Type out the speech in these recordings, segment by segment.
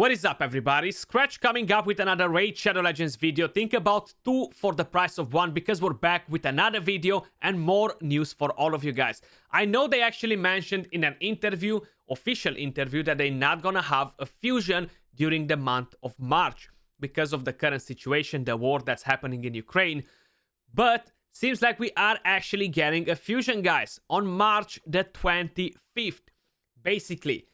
What is up, everybody? Skratch coming up with another Raid Shadow Legends video. Think about 2 for the price of 1 because we're back with another video and more news for all of you guys. I know they actually mentioned in an interview, official interview, that they're not gonna have a fusion during the month of March because of the current situation, the war that's happening in Ukraine. But seems like we are actually getting a fusion, guys, on March the 25th. Basically,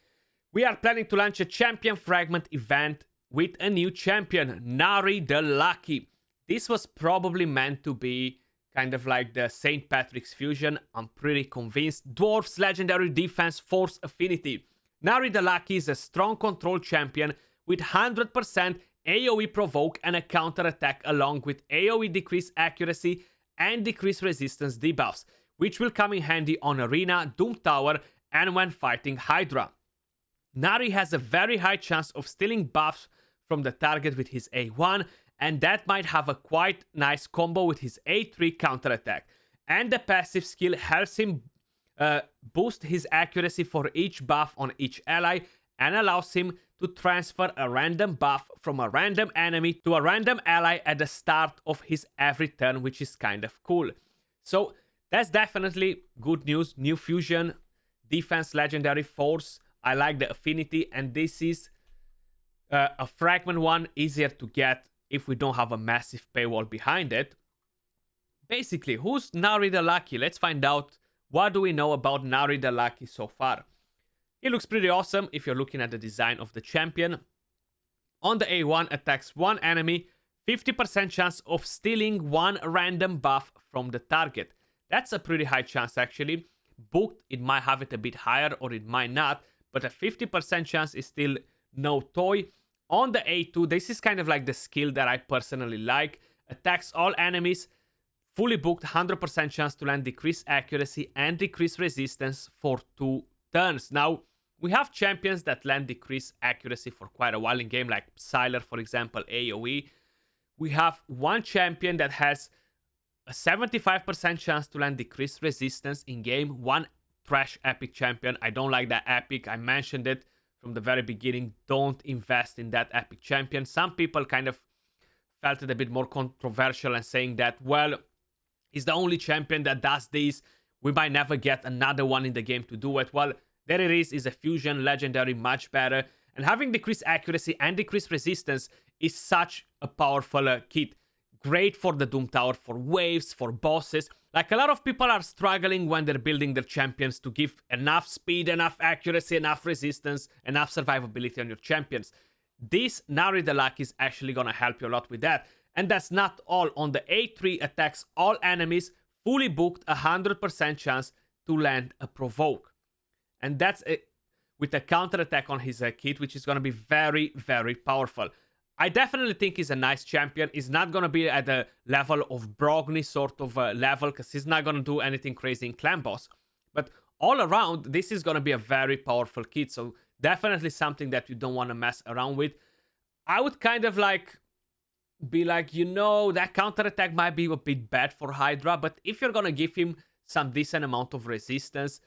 we are planning to launch a champion fragment event with a new champion, Nari the Lucky. This was probably meant to be kind of like the St. Patrick's fusion. I'm pretty convinced. Dwarf's legendary defense force affinity. Nari the Lucky is a strong control champion with 100% AoE provoke and a counter attack, along with AoE decrease accuracy and decrease resistance debuffs, which will come in handy on Arena, Doom Tower, and when fighting Hydra. Nari has a very high chance of stealing buffs from the target with his A1, and that might have a quite nice combo with his A3 counterattack. And the passive skill helps him boost his accuracy for each buff on each ally and allows him to transfer a random buff from a random enemy to a random ally at the start of his every turn, which is kind of cool. So that's definitely good news. New fusion, defense legendary force. I like the affinity, and this is a fragment one, easier to get if we don't have a massive paywall behind it. Basically, who's Nari the Lucky? Let's find out what do we know about Nari the Lucky so far. He looks pretty awesome if you're looking at the design of the champion. On the A1, attacks one enemy, 50% chance of stealing one random buff from the target. That's a pretty high chance actually. Booked, it might have it a bit higher or it might not, but a 50% chance is still no toy. On the A2, this is kind of like the skill that I personally like. Attacks all enemies, fully booked, 100% chance to land decreased accuracy and decreased resistance for 2 turns. Now, we have champions that land decreased accuracy for quite a while in game, like Sylar, for example, AoE. We have one champion that has a 75% chance to land decreased resistance in game, one trash epic champion. I don't like that epic. I mentioned it from the very beginning. Don't invest in that epic champion. Some people kind of felt it a bit more controversial and saying that, well, he's the only champion that does this. We might never get another one in the game to do it. Well, there it is a fusion legendary, much better. And having decreased accuracy and decreased resistance is such a powerful kit. Great for the Doom Tower, for waves, for bosses. Like, a lot of people are struggling when they're building their champions to give enough speed, enough accuracy, enough resistance, enough survivability on your champions. This Nari the Lucky is actually gonna help you a lot with that. And that's not all. On the A3, attacks all enemies, fully booked, 100% chance to land a provoke. And that's it, with a counter attack on his kit, which is gonna be very, very powerful. I definitely think he's a nice champion. He's not going to be at the level of Brogni sort of level, because he's not going to do anything crazy in Clan Boss. But all around, this is going to be a very powerful kit. So definitely something that you don't want to mess around with. I would kind of be like, you know, that counter attack might be a bit bad for Hydra. But if you're going to give him some decent amount of resistance,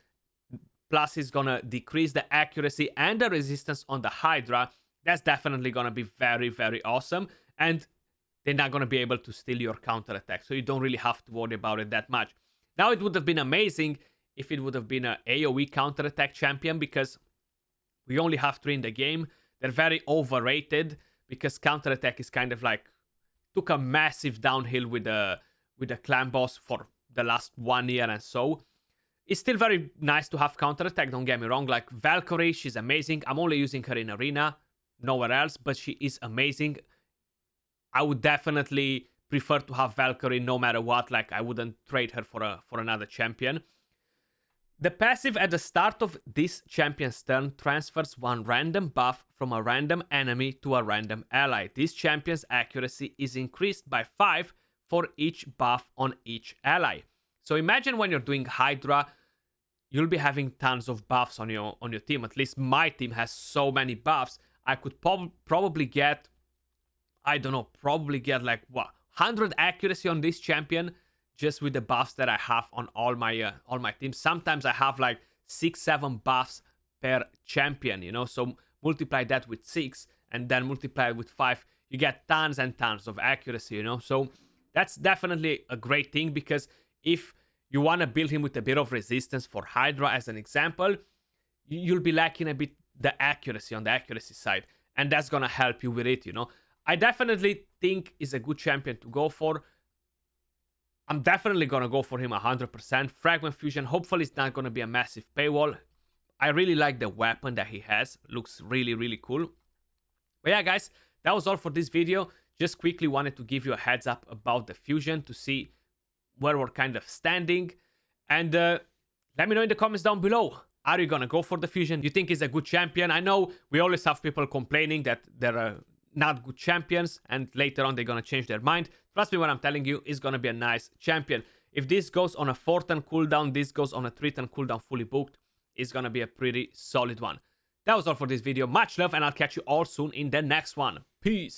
plus he's going to decrease the accuracy and the resistance on the Hydra, that's definitely going to be very, very awesome. And they're not going to be able to steal your counterattack. So you don't really have to worry about it that much. Now, it would have been amazing if it would have been an AoE counterattack champion, because we only have 3 in the game. They're very overrated because counterattack is kind of like took a massive downhill with the Clan Boss for the last 1 year and so. It's still very nice to have counterattack, don't get me wrong. Like Valkyrie, she's amazing. I'm only using her in Arena, nowhere else, but she is amazing. I would definitely prefer to have Valkyrie no matter what. Like, I wouldn't trade her for another champion. The passive at the start of this champion's turn transfers one random buff from a random enemy to a random ally. This champion's accuracy is increased by 5 for each buff on each ally. So imagine when you're doing Hydra, you'll be having tons of buffs on your team. At least my team has so many buffs. I could probably get, I don't know, like, what, 100 accuracy on this champion just with the buffs that I have on all my teams. Sometimes I have like 6-7 buffs per champion, you know, so multiply that with 6 and then multiply it with 5, you get tons and tons of accuracy, you know? So that's definitely a great thing, because if you want to build him with a bit of resistance for Hydra as an example, you'll be lacking a bit the accuracy on the accuracy side, and that's gonna help you with it, you know? I definitely think is a good champion to go for. I'm definitely gonna go for him 100%. Fragment Fusion, hopefully it's not gonna be a massive paywall. I really like the weapon that he has. Looks really, really cool. But yeah, guys, that was all for this video. Just quickly wanted to give you a heads up about the Fusion to see where we're kind of standing. And let me know in the comments down below. Are you gonna go for the Fusion? You think he's a good champion? I know we always have people complaining that there are not good champions, and later on they're gonna change their mind. Trust me when I'm telling you, it's gonna be a nice champion. If this goes on a 4-turn cooldown, this goes on a 3-turn cooldown fully booked, it's gonna be a pretty solid one. That was all for this video. Much love, and I'll catch you all soon in the next one. Peace.